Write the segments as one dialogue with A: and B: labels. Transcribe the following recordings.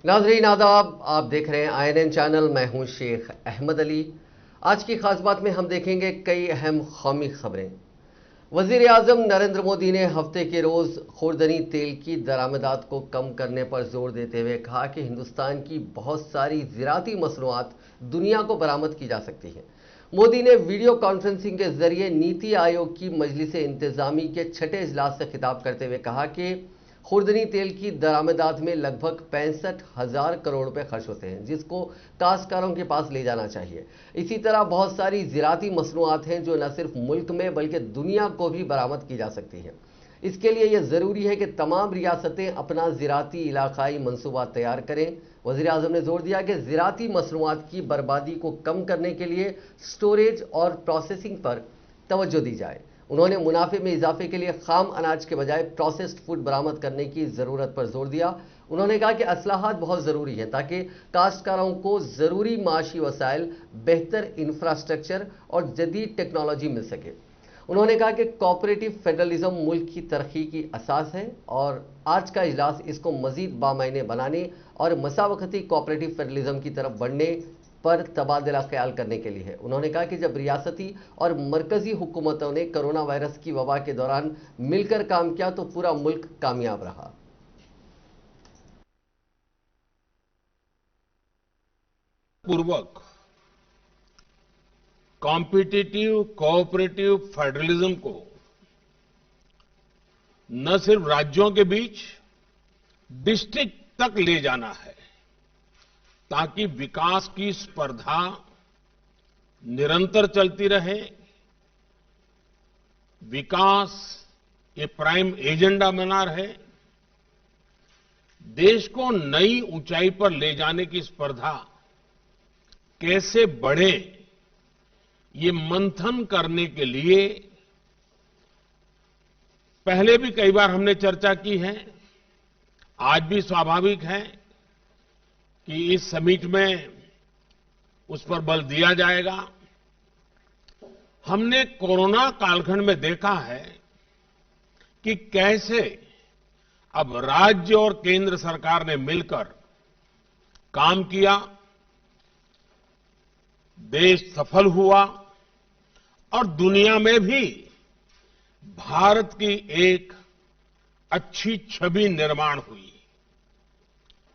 A: नाजरीन आदाब, आप देख रहे हैं INN चैनल। मैं हूं शेख अहमद अली। आज की खास बात में हम देखेंगे कई अहम कौमी खबरें। वजीर आजम नरेंद्र मोदी ने हफ्ते के रोज खुर्दनी तेल की दरामदात को कम करने पर जोर देते हुए कहा कि हिंदुस्तान की बहुत सारी ज़राती मसनूआत दुनिया को बरामद की जा सकती हैं। मोदी ने वीडियो कॉन्फ्रेंसिंग के जरिए नीति आयोग की मजलिस इंतजामी के छठे इजलास से खिताब करते हुए कहा कि खुर्दनी तेल की दरामदात में लगभग 65,000 करोड़ रुपए खर्च होते हैं, जिसको काश्तकारों के पास ले जाना चाहिए। इसी तरह बहुत सारी ज़राती मसनूआत हैं जो न सिर्फ मुल्क में बल्कि दुनिया को भी बरामद की जा सकती हैं। इसके लिए यह ज़रूरी है कि तमाम रियासतें अपना ज़राती इलाकाई मनसूबा तैयार करें। वज़ीर आज़म ने जोर दिया कि ज़राती मसनूआत की बर्बादी को कम करने के लिए स्टोरेज और प्रोसेसिंग पर तवज्जो दी जाए। उन्होंने मुनाफे में इजाफे के लिए खाम अनाज के बजाय प्रोसेस्ड फूड बरामद करने की ज़रूरत पर जोर दिया। उन्होंने कहा कि असलाहत बहुत ज़रूरी है ताकि काश्तकारों को ज़रूरी माशी वसाइल, बेहतर इंफ्रास्ट्रक्चर और जदीद टेक्नोलॉजी मिल सके। उन्होंने कहा कि कोऑपरेटिव फेडरलिज्म मुल्क की तरक्की की असास है और आज का इजलास इसको मजीद बामायने बनाने और मसावकती कोऑपरेटिव फेडरलिज्म की तरफ बढ़ने पर तबादला ख्याल करने के लिए है। उन्होंने कहा कि जब रियासती और मरकजी हुकूमतों ने कोरोना वायरस की वबा के दौरान मिलकर काम किया तो पूरा मुल्क कामयाब रहा।
B: पूर्वक कॉम्पिटिटिव कोऑपरेटिव फेडरलिज्म को न सिर्फ राज्यों के बीच डिस्ट्रिक्ट तक ले जाना है ताकि विकास की स्पर्धा निरंतर चलती रहे, विकास ये प्राइम एजेंडा बना रहे, देश को नई ऊंचाई पर ले जाने की स्पर्धा कैसे बढ़े, ये मंथन करने के लिए पहले भी कई बार हमने चर्चा की है। आज भी स्वाभाविक है कि इस समिट में उस पर बल दिया जाएगा। हमने कोरोना कालखंड में देखा है कि कैसे अब राज्य और केंद्र सरकार ने मिलकर काम किया, देश सफल हुआ और दुनिया में भी भारत की एक अच्छी छवि निर्माण हुई।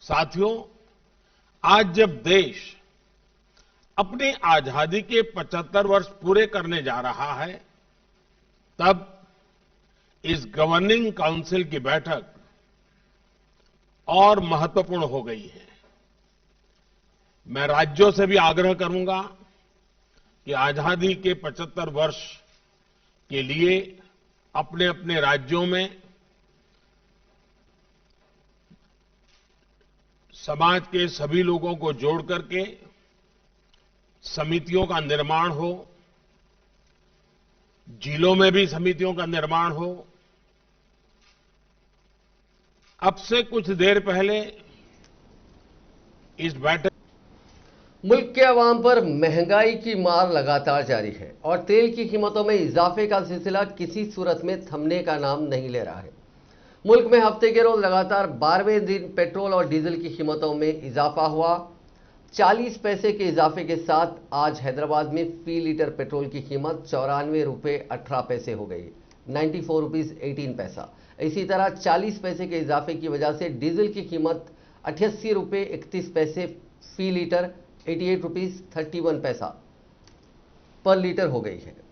B: साथियों, आज जब देश अपनी आजादी के 75 वर्ष पूरे करने जा रहा है, तब इस गवर्निंग काउंसिल की बैठक और महत्वपूर्ण हो गई है। मैं राज्यों से भी आग्रह करूंगा कि आजादी के 75 वर्ष के लिए अपने अपने राज्यों में समाज के सभी लोगों को जोड़ करके समितियों का निर्माण हो, जिलों में भी समितियों का निर्माण हो। अब से कुछ देर पहले इस बैठक
A: मुल्क के अवाम पर महंगाई की मार लगातार जारी है और तेल की कीमतों में इजाफे का सिलसिला किसी सूरत में थमने का नाम नहीं ले रहा है। मुल्क में हफ्ते के रोज लगातार 12वें दिन पेट्रोल और डीजल की कीमतों में इजाफा हुआ। 40 पैसे के इजाफे के साथ आज हैदराबाद में फी लीटर पेट्रोल की कीमत 94 रुपये 18 पैसे हो गई, 94 रुपीज़ 18 पैसा। इसी तरह 40 पैसे के इजाफे की वजह से डीजल की कीमत 88 रुपये 31 पैसे फी लीटर, 88 रुपीज़ 31 पैसा पर लीटर हो गई है।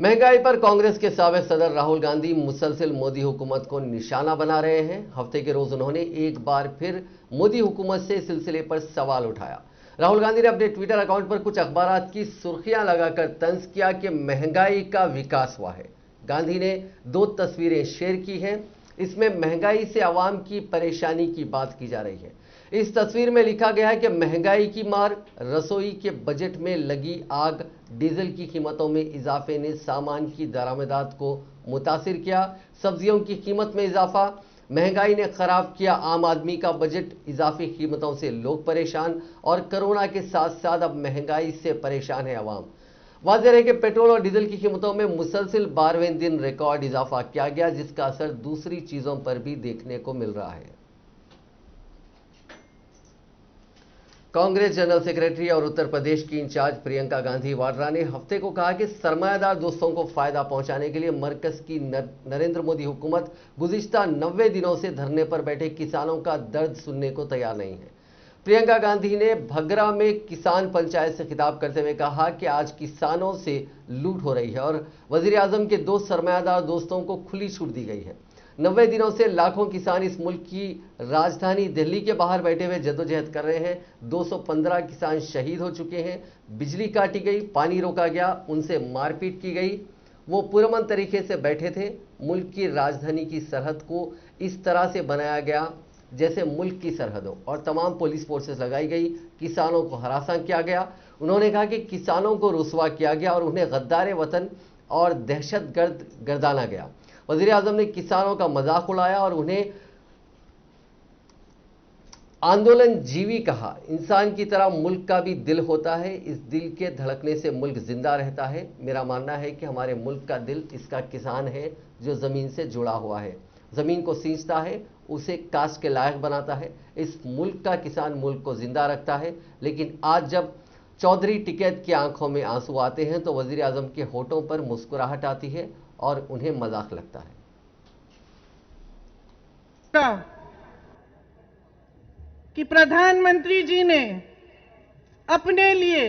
A: महंगाई पर कांग्रेस के साबिक सदर राहुल गांधी मुसलसल मोदी हुकूमत को निशाना बना रहे हैं। हफ्ते के रोज उन्होंने एक बार फिर मोदी हुकूमत से इस सिलसिले पर सवाल उठाया। राहुल गांधी ने अपने ट्विटर अकाउंट पर कुछ अखबारात की सुर्खियां लगाकर तंज किया कि महंगाई का विकास हुआ है। गांधी ने 2 तस्वीरें शेयर की हैं। इसमें महंगाई से आवाम की परेशानी की बात की जा रही है। इस तस्वीर में लिखा गया है कि महंगाई की मार, रसोई के बजट में लगी आग, डीजल की कीमतों में इजाफे ने सामान की दरामदात को मुतासिर किया, सब्जियों की कीमत में इजाफा, महंगाई ने खराब किया आम आदमी का बजट, इजाफी कीमतों से लोग परेशान और कोरोना के साथ साथ अब महंगाई से परेशान है अवाम। वाज़ेह है कि पेट्रोल और डीजल की कीमतों में मुसलसिल 12वें दिन रिकॉर्ड इजाफा किया गया, जिसका असर दूसरी चीजों पर भी देखने को मिल रहा है। कांग्रेस जनरल सेक्रेटरी और उत्तर प्रदेश की इंचार्ज प्रियंका गांधी वाड्रा ने हफ्ते को कहा कि सरमायादार दोस्तों को फायदा पहुंचाने के लिए मरकज की नरेंद्र मोदी हुकूमत गुज़िश्ता 90 दिनों से धरने पर बैठे किसानों का दर्द सुनने को तैयार नहीं है। प्रियंका गांधी ने भगरा में किसान पंचायत से खिताब करते हुए कहा कि आज किसानों से लूट हो रही है और वजीर आजम के दो सरमायादार दोस्तों को खुली छूट दी गई है। 90 दिनों से लाखों किसान इस मुल्क की राजधानी दिल्ली के बाहर बैठे हुए जद्दोजहद कर रहे हैं। 215 किसान शहीद हो चुके हैं, बिजली काटी गई, पानी रोका गया, उनसे मारपीट की गई। वो पुरअमन तरीके से बैठे थे। मुल्क की राजधानी की सरहद को इस तरह से बनाया गया जैसे मुल्क की सरहद हो और तमाम पुलिस फोर्सेस लगाई गई, किसानों को हरासा किया गया। उन्होंने कहा कि किसानों को रुसवा किया गया और उन्हें गद्दार वतन और दहशतगर्द गर्दाना गया। वज़ीर आज़म ने किसानों का मजाक उड़ाया और उन्हें आंदोलन जीवी कहा। इंसान की तरह मुल्क का भी दिल होता है, इस दिल के धड़कने से मुल्क जिंदा रहता है। मेरा मानना है कि हमारे मुल्क का दिल इसका किसान है जो ज़मीन से जुड़ा हुआ है, ज़मीन को सींचता है, उसे काश्त के लायक बनाता है। इस मुल्क का किसान मुल्क को जिंदा रखता है। लेकिन आज जब चौधरी टिकैत की आंखों में आंसू आते हैं तो वज़ीर आज़म के होठों पर मुस्कुराहट आती है और उन्हें मजाक लगता है।
C: कि प्रधानमंत्री जी ने अपने लिए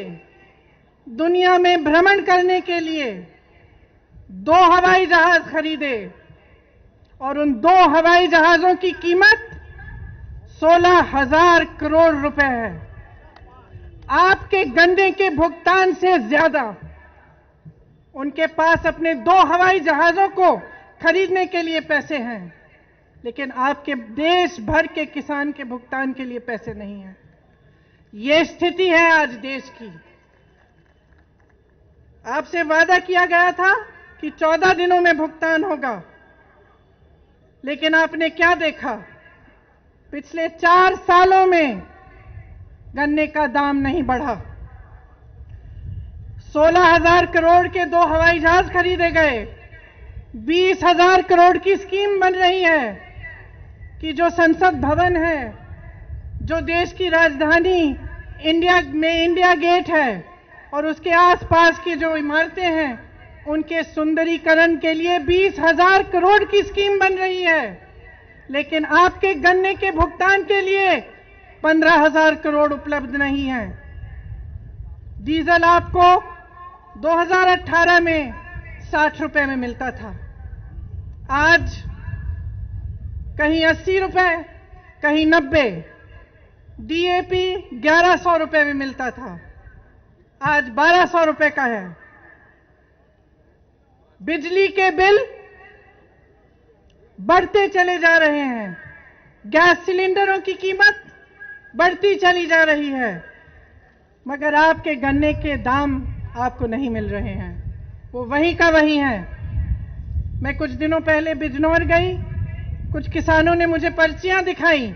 C: दुनिया में भ्रमण करने के लिए 2 हवाई जहाज खरीदे और उन 2 हवाई जहाजों की कीमत 16,000 करोड़ रुपए है। आपके गन्ने के भुगतान से ज्यादा उनके पास अपने 2 हवाई जहाजों को खरीदने के लिए पैसे हैं, लेकिन आपके देश भर के किसान के भुगतान के लिए पैसे नहीं हैं। ये स्थिति है आज देश की। आपसे वादा किया गया था कि 14 दिनों में भुगतान होगा, लेकिन आपने क्या देखा? पिछले 4 सालों में गन्ने का दाम नहीं बढ़ा। 16,000 करोड़ के 2 हवाई जहाज खरीदे गए। 20,000 करोड़ की स्कीम बन रही है कि जो संसद भवन है, जो देश की राजधानी इंडिया गेट है और उसके आसपास की जो इमारतें हैं, उनके सुंदरीकरण के लिए 20,000 करोड़ की स्कीम बन रही है। लेकिन आपके गन्ने के भुगतान के लिए 15,000 करोड़ उपलब्ध नहीं है। डीजल आपको 2018 में 60 रुपए में मिलता था, आज कहीं 80 रुपए, कहीं 90। डीएपी 1100 रुपए में मिलता था, आज 1200 रुपए का है। बिजली के बिल बढ़ते चले जा रहे हैं। गैस सिलेंडरों की कीमत बढ़ती चली जा रही है, मगर आपके गन्ने के दाम आपको नहीं मिल रहे हैं, वो वहीं का वहीं है। मैं कुछ दिनों पहले बिजनौर गई, कुछ किसानों ने मुझे पर्चियां दिखाई।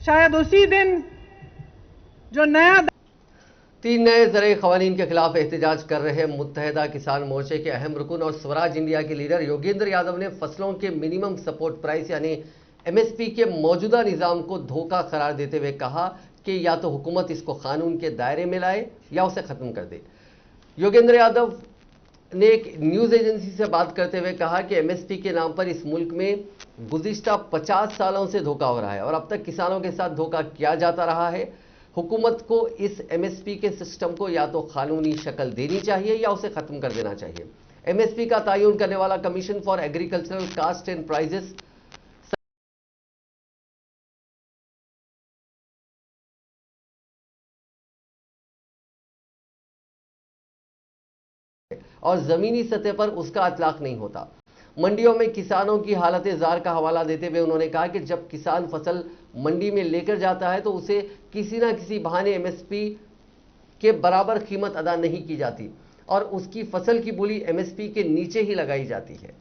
C: शायद उसी दिन जो नया
A: 3 नए ज़रई क़वानीन के खिलाफ एहतजाज कर रहे मुत्तहिदा किसान मोर्चे के अहम रुकन और स्वराज इंडिया के लीडर योगेंद्र यादव ने फसलों के मिनिमम सपोर्ट प्राइस यानी एमएसपी के मौजूदा निज़ाम को धोखा करार देते हुए कहा कि या तो हुकूमत इसको कानून के दायरे में लाए या उसे ख़त्म कर दे। योगेंद्र यादव ने एक न्यूज़ एजेंसी से बात करते हुए कहा कि एमएसपी के नाम पर इस मुल्क में गुज़िश्ता 50 सालों से धोखा हो रहा है और अब तक किसानों के साथ धोखा किया जाता रहा है। हुकूमत को इस एमएसपी के सिस्टम को या तो कानूनी शक्ल देनी चाहिए या उसे खत्म कर देना चाहिए। एमएसपी का तयन करने वाला commission for agricultural cost and prices और जमीनी सतह पर उसका इतलाक नहीं होता। मंडियों में किसानों की हालत जार का हवाला देते हुए उन्होंने कहा कि जब किसान फसल मंडी में लेकर जाता है तो उसे किसी ना किसी बहाने एमएसपी के बराबर कीमत अदा नहीं की जाती और उसकी फसल की बोली एमएसपी के नीचे ही लगाई जाती है।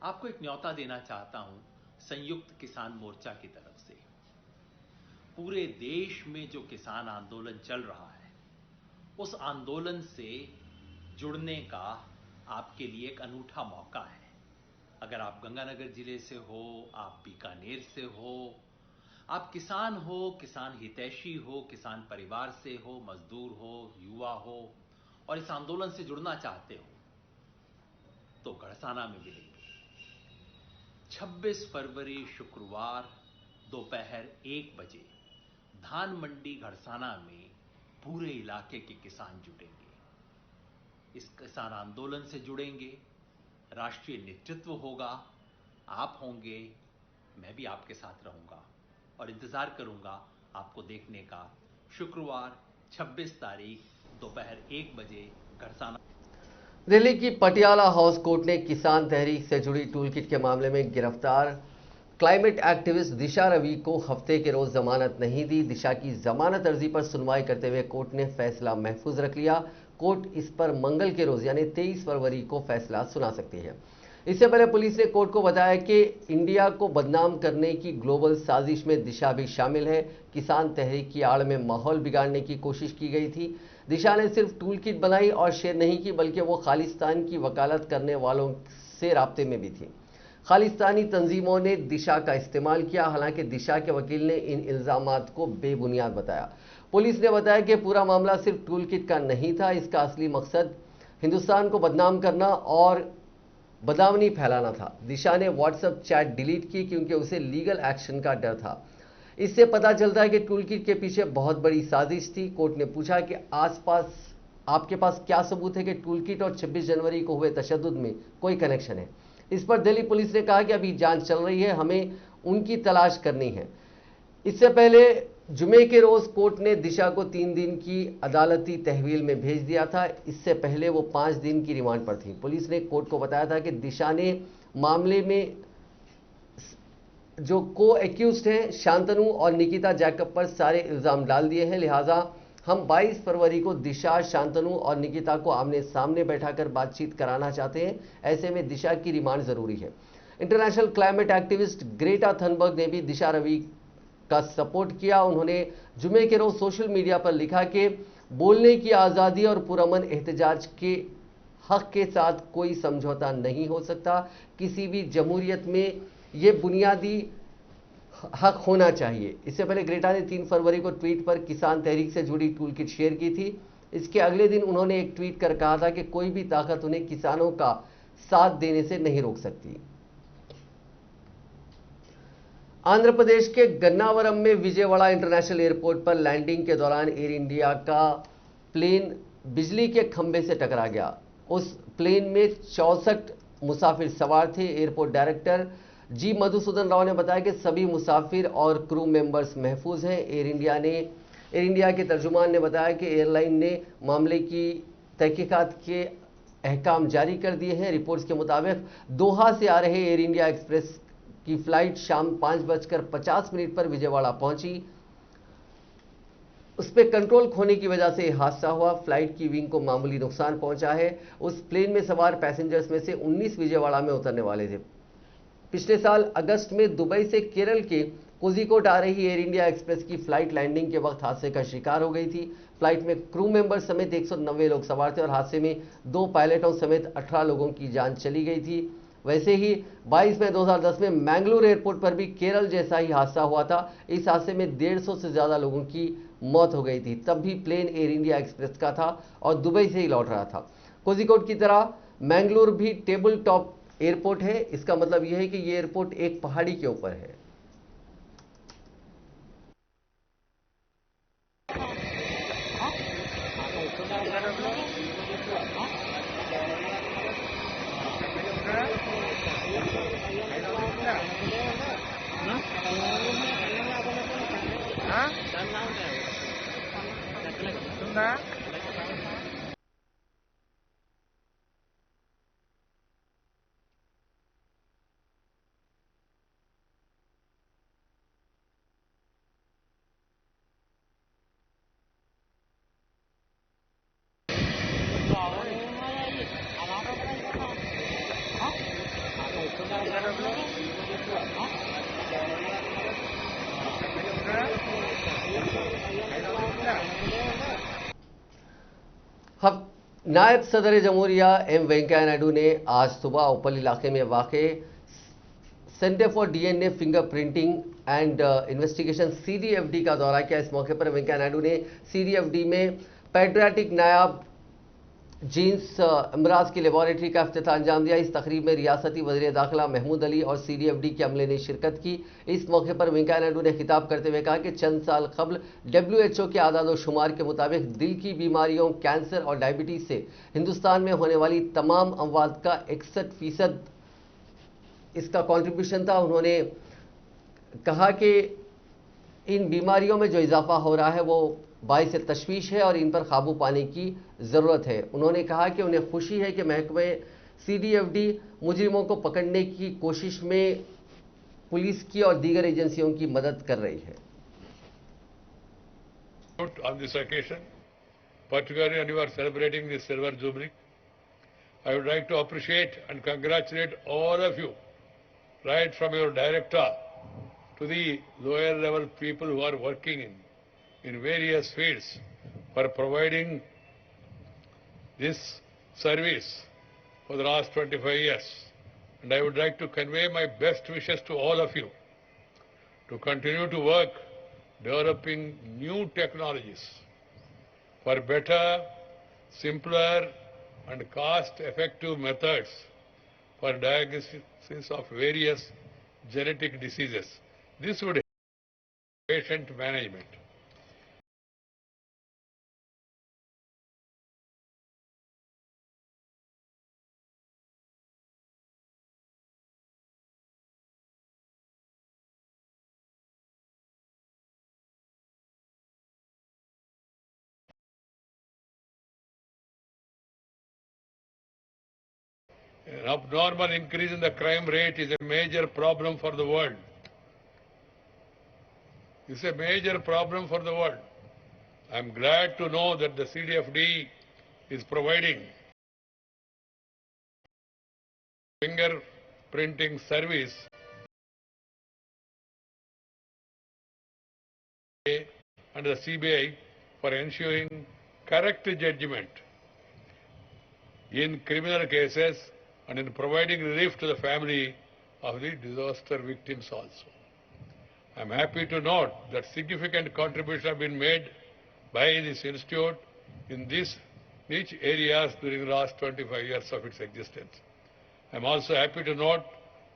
D: आपको एक न्योता देना चाहता हूं। संयुक्त किसान मोर्चा की तरफ से पूरे देश में जो किसान आंदोलन चल रहा है, उस आंदोलन से जुड़ने का आपके लिए एक अनूठा मौका है। अगर आप गंगानगर जिले से हो, आप बीकानेर से हो, आप किसान हो, किसान हितैषी हो, किसान परिवार से हो, मजदूर हो, युवा हो और इस आंदोलन से जुड़ना चाहते हो, तो गढ़साना में मिलेंगे। 26 फरवरी शुक्रवार दोपहर 1 बजे धान मंडी गढ़साना में पूरे इलाके के किसान जुटेंगे। इस किसान आंदोलन से जुड़ेंगे, राष्ट्रीय नेतृत्व होगा, आप होंगे, मैं भी आपके साथ रहूंगा और इंतजार करूंगा आपको देखने का। शुक्रवार 26 तारीख दोपहर 1 बजे गढ़साना।
A: दिल्ली की पटियाला हाउस कोर्ट ने किसान तहरीक से जुड़ी टूलकिट के मामले में गिरफ्तार क्लाइमेट एक्टिविस्ट दिशा रवि को हफ्ते के रोज जमानत नहीं दी। दिशा की जमानत अर्जी पर सुनवाई करते हुए कोर्ट ने फैसला महफूज रख लिया। कोर्ट इस पर मंगल के रोज यानी 23 फरवरी को फैसला सुना सकती है। इससे पहले पुलिस ने कोर्ट को बताया कि इंडिया को बदनाम करने की ग्लोबल साजिश में दिशा भी शामिल है। किसान तहरीक की आड़ में माहौल बिगाड़ने की कोशिश की गई थी। दिशा ने सिर्फ टूल किट बनाई और शेयर नहीं की, बल्कि वो खालिस्तान की वकालत करने वालों से राब्ते में भी थी। खालिस्तानी तंजीमों ने दिशा का इस्तेमाल किया। हालांकि दिशा के वकील ने इन इल्जामात को बेबुनियाद बताया। पुलिस ने बताया कि पूरा मामला सिर्फ टूल किट का नहीं था, इसका असली मकसद हिंदुस्तान को बदनाम करना और बदनामी फैलाना था। दिशा ने व्हाट्सएप चैट डिलीट की क्योंकि उसे लीगल एक्शन का डर था। इससे पता चलता है कि टूल किट के पीछे बहुत बड़ी साजिश थी। कोर्ट ने पूछा कि आपके पास क्या सबूत है कि टूल किट और 26 जनवरी को हुए तशद्दुद में कोई कनेक्शन है। इस पर दिल्ली पुलिस ने कहा कि अभी जांच चल रही है, हमें उनकी तलाश करनी है। इससे पहले जुमे के रोज कोर्ट ने दिशा को 3 दिन की अदालती तहवील में भेज दिया था। इससे पहले वो 5 दिन की रिमांड पर थी। पुलिस ने कोर्ट को बताया था कि दिशा ने मामले में जो को एक्यूज्ड हैं शांतनु और निकिता जैकब पर सारे इल्जाम डाल दिए हैं, लिहाजा हम 22 फरवरी को दिशा, शांतनु और निकिता को आमने सामने बैठाकर बातचीत कराना चाहते हैं। ऐसे में दिशा की रिमांड जरूरी है। International climate activist Greta Thunberg ने भी दिशा रवि का सपोर्ट किया। उन्होंने जुमे के रोज सोशल मीडिया पर लिखा कि बोलने की आज़ादी और पुरअमन एहतजाज के हक के साथ कोई समझौता नहीं हो सकता। किसी भी जमहूरियत में ये बुनियादी हक होना चाहिए। इससे पहले ग्रेटा ने 3 फरवरी को ट्वीट पर किसान तहरीक से जुड़ी टूल किट शेयर की थी। इसके अगले दिन उन्होंने एक ट्वीट कर कहा था कि कोई भी ताकत उन्हें किसानों का साथ देने से नहीं रोक सकती। आंध्र प्रदेश के गन्नावरम में विजयवाड़ा इंटरनेशनल एयरपोर्ट पर लैंडिंग के दौरान एयर इंडिया का प्लेन बिजली के खंभे से टकरा गया। उस प्लेन में 64 मुसाफिर सवार थे। एयरपोर्ट डायरेक्टर जी मधुसूदन राव ने बताया कि सभी मुसाफिर और क्रू मेंबर्स महफूज हैं। एयर इंडिया के तर्जुमान ने बताया कि एयरलाइन ने मामले की तहकीकात के अहकाम जारी कर दिए हैं। रिपोर्ट्स के मुताबिक दोहा से आ रहे एयर इंडिया एक्सप्रेस की फ्लाइट शाम 5:50 पर विजयवाड़ा पहुंची। उस पर कंट्रोल खोने की वजह से हादसा हुआ। फ्लाइट की विंग को मामूली नुकसान पहुंचा है। उस प्लेन में सवार पैसेंजर्स में से 19 विजयवाड़ा में उतरने वाले थे। पिछले साल अगस्त में दुबई से केरल के कोझिकोड आ रही एयर इंडिया एक्सप्रेस की फ्लाइट लैंडिंग के वक्त हादसे का शिकार हो गई थी। फ्लाइट में क्रू मेंबर समेत 190 लोग सवार थे और हादसे में 2 पायलटों समेत 18 लोगों की जान चली गई थी। वैसे ही 22 मई 2010 में मैंगलोर एयरपोर्ट पर भी केरल जैसा ही हादसा हुआ था। इस हादसे में 150 से ज्यादा लोगों की मौत हो गई थी। तब भी प्लेन एयर इंडिया एक्सप्रेस का था और दुबई से ही लौट रहा था। कोझिकोड की तरह मैंगलोर भी टेबल टॉप एयरपोर्ट है। इसका मतलब यह है कि यह एयरपोर्ट एक पहाड़ी के ऊपर है। हम नायब सदर जमहूरिया एम वेंकैया नायडू ने आज सुबह उपल इलाके में वाक़े centre for DNA fingerprinting and investigation CDFD का दौरा किया। इस मौके पर वेंकैया नायडू ने सीडीएफडी में पैट्रियाटिक नायाब जीन्स अमराज की लेबॉरेटरी का इफ्तिताह अंजाम दिया। इस तकरीब में रियासती वज़ीर दाखिला महमूद अली और सीडीएफडी के अमले ने शिरकत की। इस मौके पर वेंकैया नायडू ने खिताब करते हुए कहा कि चंद साल कबल WHO के आदाद शुमार के मुताबिक दिल की बीमारियों, कैंसर और डायबिटीज से हिंदुस्तान में होने वाली तमाम अमवात का 61% इसका कॉन्ट्रीब्यूशन था। उन्होंने कहा कि इन बीमारियों में जो इजाफा हो रहा है वो बाइस तशवीश है और इन पर काबू पाने की ज़रूरत है। उन्होंने कहा कि उन्हें खुशी है कि महकमे सीडीएफडी मुजरिमों को पकड़ने की कोशिश में पुलिस की और दीगर एजेंसियों की मदद कर रही है।
E: On this occasion, particularly when you are celebrating the Silver Jubilee, I would like to appreciate and congratulate all of you, right from your director to the lower level people who are working in various fields for providing this service for the last 25 years. And I would like to convey my best wishes to all of you to continue to work developing new technologies for better, simpler and cost-effective methods for diagnosis of various genetic diseases. This would help patient management. An abnormal increase in the crime rate is a major problem for the world. It's a major problem for the world. I'm glad to know that the CDFD is providing fingerprinting service and the CBI for ensuring correct judgment in criminal cases and in providing relief to the family of the disaster victims also. I am happy to note that significant contributions have been made by this institute in these niche areas during the last 25 years of its existence. I am also happy to note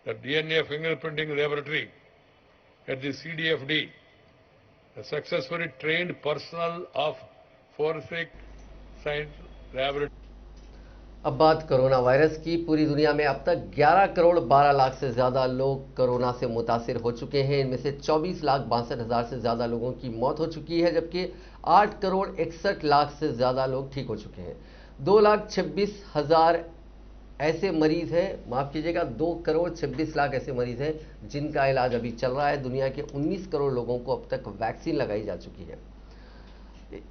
E: that DNA fingerprinting laboratory at the CDFD, the successfully trained personnel of forensic science laboratory.
A: अब बात corona virus की। पूरी दुनिया में अब तक 11 करोड़ 12 लाख से ज़्यादा लोग कोरोना से मुतासिर हो चुके हैं। इनमें से 24 लाख 62 हज़ार से ज़्यादा लोगों की मौत हो चुकी है, जबकि 8 करोड़ 61 लाख से ज़्यादा लोग ठीक हो चुके हैं। 2 लाख 26 हज़ार ऐसे मरीज़ हैं, माफ़ कीजिएगा, 2 करोड़ 26 लाख ऐसे मरीज़ हैं जिनका इलाज अभी चल रहा है। दुनिया के 19 करोड़ लोगों को अब तक वैक्सीन लगाई जा चुकी है।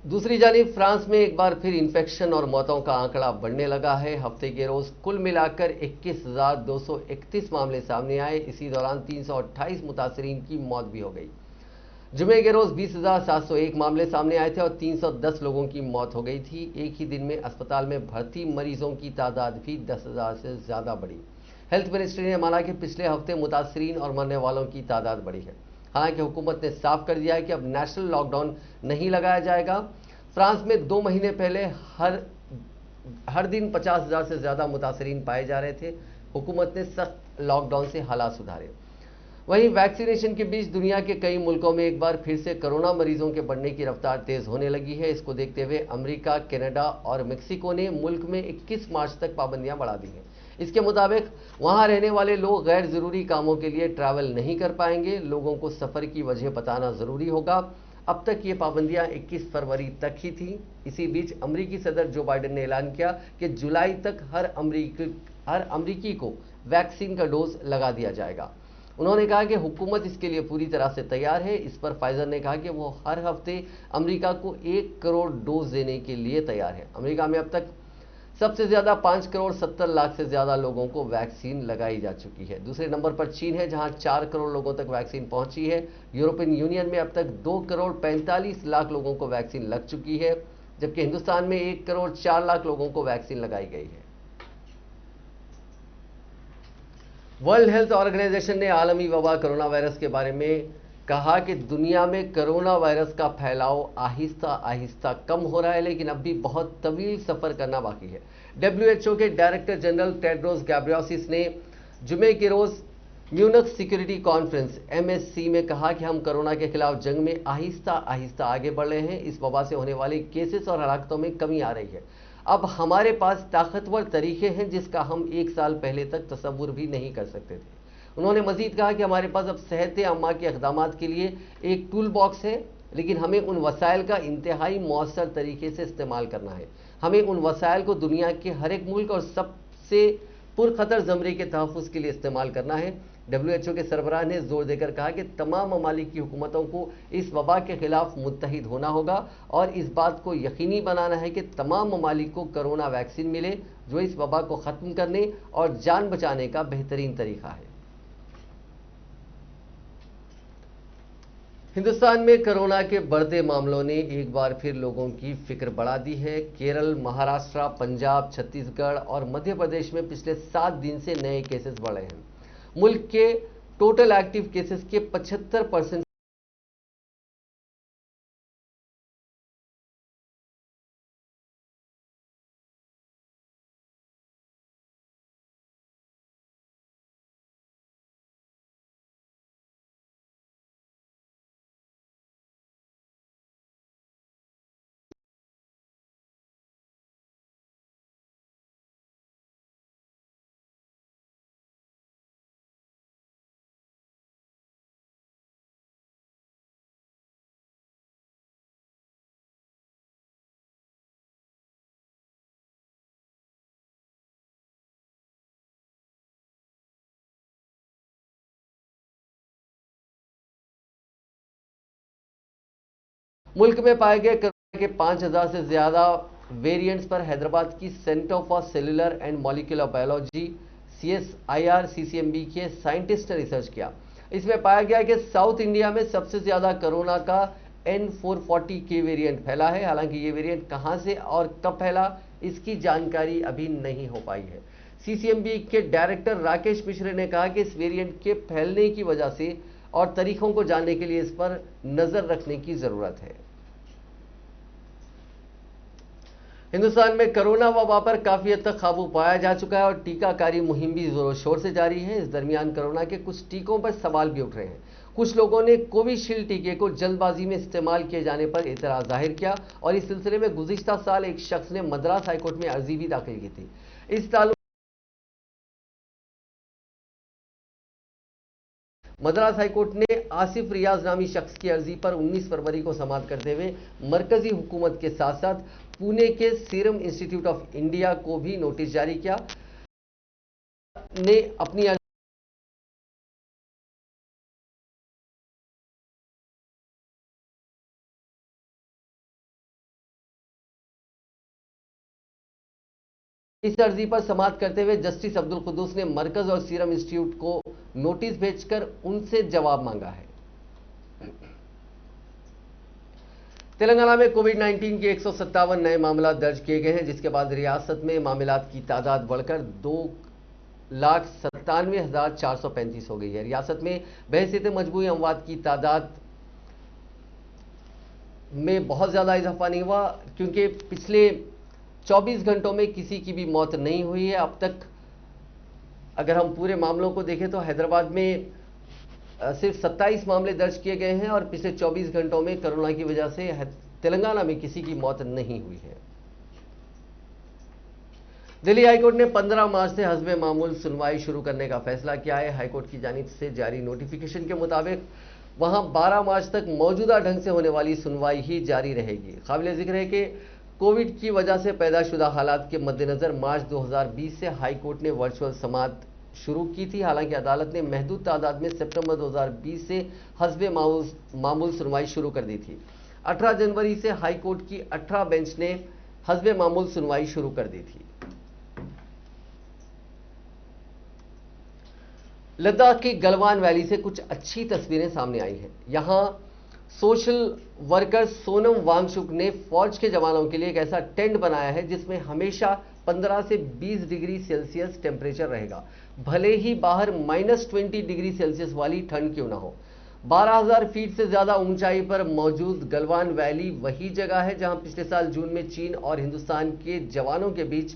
A: दूसरी जानिब फ्रांस में एक बार फिर इन्फेक्शन और मौतों का आंकड़ा बढ़ने लगा है। हफ्ते के रोज कुल मिलाकर 21,231 मामले सामने आए। इसी दौरान 328 मुतासरीन की मौत भी हो गई। जुमे के रोज 20,701 मामले सामने आए थे और 310 लोगों की मौत हो गई थी। एक ही दिन में अस्पताल में भर्ती मरीजों की तादाद भी 10,000 से ज्यादा बढ़ी। हेल्थ मिनिस्ट्री ने माना कि पिछले हफ्ते मुतासरीन और मरने वालों की तादाद बढ़ी है। हालांकि हुकूमत ने साफ कर दिया है कि अब नेशनल लॉकडाउन नहीं लगाया जाएगा। फ्रांस में 2 महीने पहले हर दिन 50,000 से ज्यादा मुतासरीन पाए जा रहे थे। हुकूमत ने सख्त लॉकडाउन से हालात सुधारे। वहीं वैक्सीनेशन के बीच दुनिया के कई मुल्कों में एक बार फिर से कोरोना मरीजों के बढ़ने की रफ्तार तेज होने लगी है। इसको देखते हुए अमेरिका, कनाडा और मेक्सिको ने मुल्क में 21 मार्च तक पाबंदियां बढ़ा दी हैं। इसके मुताबिक वहां रहने वाले लोग गैर जरूरी कामों के लिए ट्रैवल नहीं कर पाएंगे। लोगों को सफर की वजह बताना जरूरी होगा। अब तक ये पाबंदियां 21 फरवरी तक ही थी। इसी बीच अमेरिकी सदर जो बाइडेन ने ऐलान किया कि जुलाई तक हर अमेरिकी को वैक्सीन का डोज लगा दिया जाएगा। उन्होंने कहा कि हुकूमत इसके लिए पूरी तरह से तैयार है। इस पर फाइजर ने कहा कि वो हर हफ्ते अमेरिका को 1 करोड़ डोज देने के लिए तैयार है। अमेरिका में अब तक सबसे ज्यादा 5 करोड़ 70 लाख से ज्यादा लोगों को वैक्सीन लगाई जा चुकी है। दूसरे नंबर पर चीन है, जहां 4 करोड़ लोगों तक वैक्सीन पहुंची है। यूरोपियन यूनियन में अब तक 2 करोड़ 45 लाख लोगों को वैक्सीन लग चुकी है, जबकि हिंदुस्तान में 1 करोड़ 4 लाख लोगों को वैक्सीन लगाई गई है। वर्ल्ड हेल्थ ऑर्गेनाइजेशन ने आलमी वबा कोरोना वायरस के बारे में कहा कि दुनिया में कोरोना वायरस का फैलाव आहिस्ता आहिस्ता कम हो रहा है, लेकिन अब भी बहुत तवील सफर करना बाकी है। WHO के डायरेक्टर जनरल टेड्रोस गैब्रियोसिस ने जुमे के रोज म्यूनिख सिक्योरिटी कॉन्फ्रेंस MSC में कहा कि हम कोरोना के खिलाफ जंग में आहिस्ता आहिस्ता आगे बढ़ रहे हैं। इस वबा से होने वाले केसेस और हलाकतों में कमी आ रही है। अब हमारे पास ताकतवर तरीके हैं जिसका हम 1 साल पहले तक तसव्वुर भी नहीं कर सकते थे। उन्होंने मजीद कहा कि हमारे पास अब सेहत आम्मा के इक़दामात के लिए एक टूल बॉक्स है, लेकिन हमें उन वसाइल का इंतहाई मौसर तरीके से इस्तेमाल करना है। हमें उन वसाइल को दुनिया के हर एक मुल्क और सबसे पुरखतर ज़मरे के तहफ़्फ़ुज़ के लिए इस्तेमाल करना है। WHO के सरबराह ने जोर देकर कहा कि तमाम ममालिक की हुकूमतों को इस वबा के खिलाफ मुत्तहिद होना होगा और इस बात को यकीनी बनाना है कि तमाम ममालिक को कोरोना वैक्सीन मिले, जो इस वबा को ख़त्म करने और जान बचाने का बेहतरीन तरीका है। हिंदुस्तान में कोरोना के बढ़ते मामलों ने एक बार फिर लोगों की फिक्र बढ़ा दी है। केरल, महाराष्ट्र, पंजाब, छत्तीसगढ़ और मध्य प्रदेश में पिछले 7 दिन से नए केसेस बढ़े हैं। मुल्क के टोटल एक्टिव केसेस के 75% मुल्क में पाए गए कोरोना के 5000 से ज्यादा वेरिएंट्स पर हैदराबाद की centre for cellular and molecular biology CSIR CCMB के साइंटिस्ट ने रिसर्च किया। इसमें पाया गया कि साउथ इंडिया में सबसे ज्यादा कोरोना का N440K वेरिएंट फैला है। हालांकि ये वेरिएंट कहां से और कब फैला, इसकी जानकारी अभी नहीं हो पाई है। CCMB के डायरेक्टर राकेश मिश्र ने कहा कि इस वेरिएंट के फैलने की वजह से और तरीकों को जानने के लिए इस पर नजर रखने की जरूरत है। हिंदुस्तान में कोरोना वबा पर काफी हद तक काबू पाया जा चुका है और टीकाकारी मुहिम भी जोरों शोर से जारी है। इस दरमियान कोरोना के कुछ टीकों पर सवाल भी उठ रहे हैं। कुछ लोगों ने कोविशील्ड टीके को जल्दबाजी में इस्तेमाल किए जाने पर एतराज जाहिर किया और इस सिलसिले में गुज़िश्ता साल एक शख्स ने मद्रास हाईकोर्ट में अर्जी भी दाखिल की थी। इस ताल्लुक मद्रास हाईकोर्ट ने आसिफ रियाज नामी शख्स की अर्जी पर 19 फरवरी को समाअत करते हुए मरकजी हुकूमत के साथ साथ पुणे के सीरम इंस्टीट्यूट ऑफ इंडिया को भी नोटिस जारी किया। ने अपनी इस अर्जी पर समाअत करते हुए जस्टिस अब्दुल कुद्दूस ने मरकज और सीरम इंस्टीट्यूट को नोटिस भेजकर उनसे जवाब मांगा है। तेलंगाना में कोविड-19 के 157 नए मामला दर्ज किए गए हैं, जिसके बाद रियासत में मामलात की तादाद बढ़कर 2,97,435 हो गई है। रियासत में बहैसियत मजबूरी अमवात की तादाद में बहुत ज्यादा इजाफा नहीं हुआ, क्योंकि पिछले 24 घंटों में किसी की भी मौत नहीं हुई है। अब तक अगर हम पूरे मामलों को देखें तो हैदराबाद में सिर्फ 27 मामले दर्ज किए गए हैं और पिछले 24 घंटों में कोरोना की वजह से तेलंगाना में किसी की मौत नहीं हुई है। दिल्ली हाईकोर्ट ने 15 मार्च से हस्बे मामूल सुनवाई शुरू करने का फैसला किया है। हाईकोर्ट की जानिब से जारी नोटिफिकेशन के मुताबिक वहां 12 मार्च तक मौजूदा ढंग से होने वाली सुनवाई ही जारी रहेगी। काबिल जिक्र है कि कोविड की वजह से पैदाशुदा हालात के मद्देनजर मार्च 2020 से हाईकोर्ट ने वर्चुअल समाअत शुरू की थी। हालांकि अदालत ने महदूद तादाद में सितंबर 2020 से हस्बे मामूल सुनवाई शुरू कर दी थी। 18 जनवरी से हाईकोर्ट की 18 बेंच ने हस्बे मामूल सुनवाई शुरू कर दी थी। लद्दाख की गलवान वैली से कुछ अच्छी तस्वीरें सामने आई हैं। यहां सोशल वर्कर सोनम वांगचुक ने फौज के जवानों के लिए एक ऐसा टेंट बनाया है जिसमें हमेशा 15 से 20 डिग्री सेल्सियस टेम्परेचर रहेगा, भले ही बाहर -20 डिग्री सेल्सियस वाली ठंड क्यों ना हो। 12,000 फीट से ज्यादा ऊंचाई पर मौजूद गलवान वैली वही जगह है जहां पिछले साल जून में चीन और हिंदुस्तान के जवानों के बीच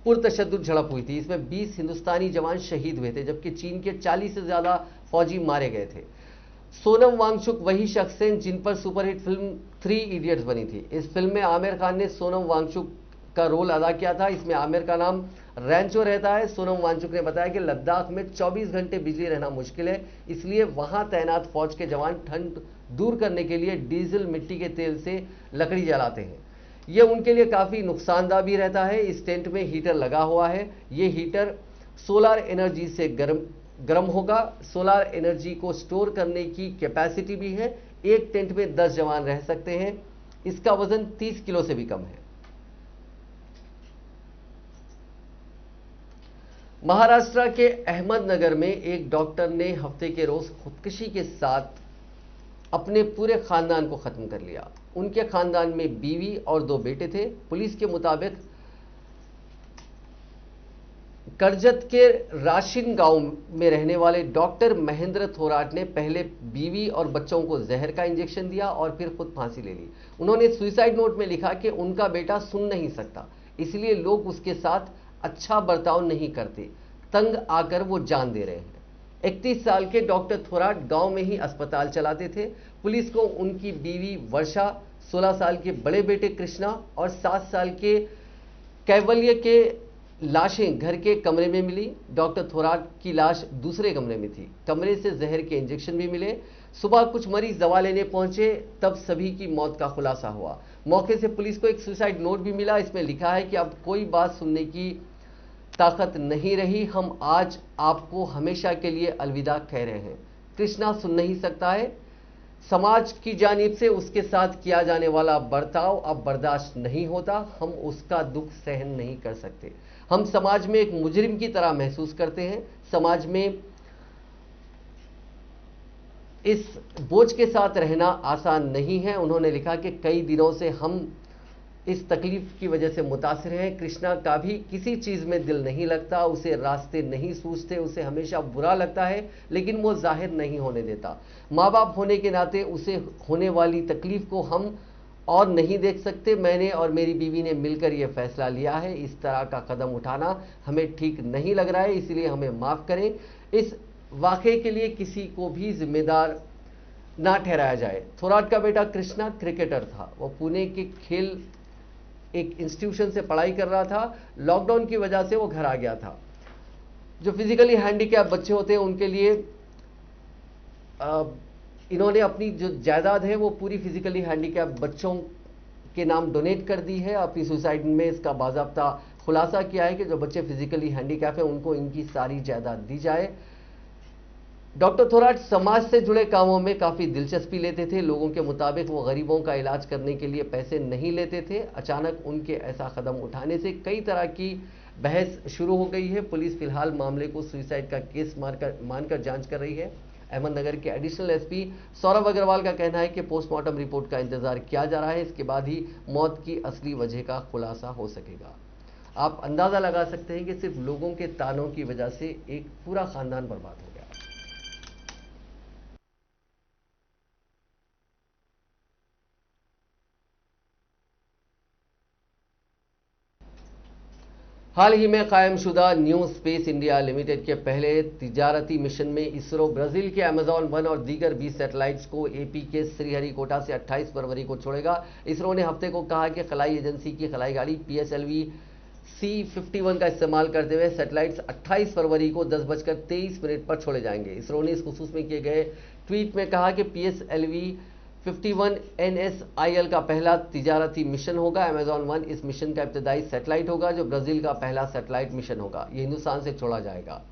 A: पुरतशद्दुद झड़प हुई थी। इसमें 20 हिंदुस्तानी जवान शहीद हुए थे जबकि चीन के 40 से ज्यादा फौजी मारे गए थे। सोनम वांगचुक वही शख्स हैं जिन पर सुपरहिट फिल्म 3 इडियट्स बनी थी। इस फिल्म में आमिर खान ने सोनम वांगचुक का रोल अदा किया था। इसमें आमिर का नाम रैंचो रहता है। सोनम वांगचुक ने बताया कि लद्दाख में 24 घंटे बिजली रहना मुश्किल है, इसलिए वहां तैनात फौज के जवान ठंड दूर करने के लिए डीजल मिट्टी के तेल से लकड़ी जलाते हैं। यह उनके लिए काफी नुकसानदायक भी रहता है। इस टेंट में हीटर लगा हुआ है। यह हीटर सोलर एनर्जी से गर्म होगा। सोलर एनर्जी को स्टोर करने की कैपेसिटी भी है। एक टेंट में 10 जवान रह सकते हैं। इसका वजन 30 किलो से भी कम है। महाराष्ट्र के अहमदनगर में एक डॉक्टर ने हफ्ते के रोज खुदकुशी के साथ अपने पूरे खानदान को खत्म कर लिया। उनके खानदान में बीवी और 2 बेटे थे। पुलिस के मुताबिक करजत के राशिन गांव में रहने वाले डॉक्टर महेंद्र थोराट ने पहले बीवी और बच्चों को जहर का इंजेक्शन दिया और फिर खुद फांसी ले ली। उन्होंने सुसाइड नोट में लिखा कि उनका बेटा सुन नहीं सकता, इसलिए लोग उसके साथ अच्छा बर्ताव नहीं करते, तंग आकर वो जान दे रहे हैं। 31 साल के डॉक्टर थोराट गांव में ही अस्पताल चलाते थे। पुलिस को उनकी बीवी वर्षा, 16 साल के बड़े बेटे कृष्णा और 7 साल के कैवल्य के लाशें घर के कमरे में मिली। डॉक्टर थोराट की लाश दूसरे कमरे में थी। कमरे से जहर के इंजेक्शन भी मिले। सुबह कुछ मरीज दवा लेने पहुंचे, तब सभी की मौत का खुलासा हुआ। मौके से पुलिस को एक सुसाइड नोट भी मिला। इसमें लिखा है कि अब कोई बात सुनने की ताकत नहीं रही, हम आज आपको हमेशा के लिए अलविदा कह रहे हैं। कृष्णा सुन नहीं सकता है। समाज की जानिब से उसके साथ किया जाने वाला बर्ताव अब बर्दाश्त नहीं होता। हम उसका दुख सहन नहीं कर सकते। हम समाज में एक मुजरिम की तरह महसूस करते हैं। समाज में इस बोझ के साथ रहना आसान नहीं है। उन्होंने लिखा कि कई दिनों से हम इस तकलीफ की वजह से मुतासिर हैं। कृष्णा का भी किसी चीज में दिल नहीं लगता, उसे रास्ते नहीं सूझते, उसे हमेशा बुरा लगता है, लेकिन वो जाहिर नहीं होने देता। माँ बाप होने के नाते उसे होने वाली तकलीफ को हम और नहीं देख सकते। मैंने और मेरी बीवी ने मिलकर यह फैसला लिया है। इस तरह का कदम उठाना हमें ठीक नहीं लग रहा है, इसलिए हमें माफ करें। इस वाकये के लिए किसी को भी जिम्मेदार ना ठहराया जाए। थोराट का बेटा कृष्णा क्रिकेटर था। वो पुणे के खेल एक इंस्टीट्यूशन से पढ़ाई कर रहा था। लॉकडाउन की वजह से वो घर आ गया था। जो फिजिकली हैंडीकैप बच्चे होते हैं उनके लिए इन्होंने अपनी जो जायदाद है वो पूरी फिजिकली हैंडीकैप बच्चों के नाम डोनेट कर दी है। अपनी सुसाइड में इसका बाज़ाब्ता खुलासा किया है कि जो बच्चे फिजिकली हैंडीकैप हैं उनको इनकी सारी जायदाद दी जाए। डॉक्टर थोराट समाज से जुड़े कामों में काफ़ी दिलचस्पी लेते थे। लोगों के मुताबिक वो गरीबों का इलाज करने के लिए पैसे नहीं लेते थे। अचानक उनके ऐसा कदम उठाने से कई तरह की बहस शुरू हो गई है। पुलिस फिलहाल मामले को सुसाइड का केस मानकर जांच कर रही है। अहमदनगर के एडिशनल एसपी सौरभ अग्रवाल का कहना है कि पोस्टमार्टम रिपोर्ट का इंतजार किया जा रहा है। इसके बाद ही मौत की असली वजह का खुलासा हो सकेगा। आप अंदाजा लगा सकते हैं कि सिर्फ लोगों के तानों की वजह से एक पूरा खानदान बर्बाद हो गया। हाल ही में कायमशुदा न्यू स्पेस इंडिया लिमिटेड के पहले तिजारती मिशन में इसरो ब्राजील के अमेजॉन 1 और दीगर 20 सैटेलाइट्स को एपी के श्रीहरिकोटा से 28 फरवरी को छोड़ेगा। इसरो ने हफ्ते को कहा कि खलाई एजेंसी की खलाई गाड़ी PSLV C-51 का इस्तेमाल करते हुए सैटेलाइट्स 28 फरवरी को 10:23 पर छोड़े जाएंगे। इसरो ने इस खुसूस में किए गए ट्वीट में कहा कि PSLV 51 NSIL का पहला तिजारती मिशन होगा। अमेजॉन 1 इस मिशन का इब्तदाई सैटेलाइट होगा जो ब्राजील का पहला सैटेलाइट मिशन होगा। यह हिंदुस्तान से छोड़ा जाएगा।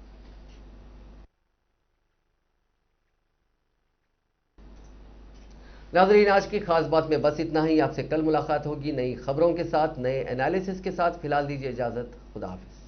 A: नाज़रीन, आज की खास बात में बस इतना ही। आपसे कल मुलाकात होगी नई खबरों के साथ, नए एनालिसिस के साथ। फिलहाल दीजिए इजाजत। खुदा हाफिज।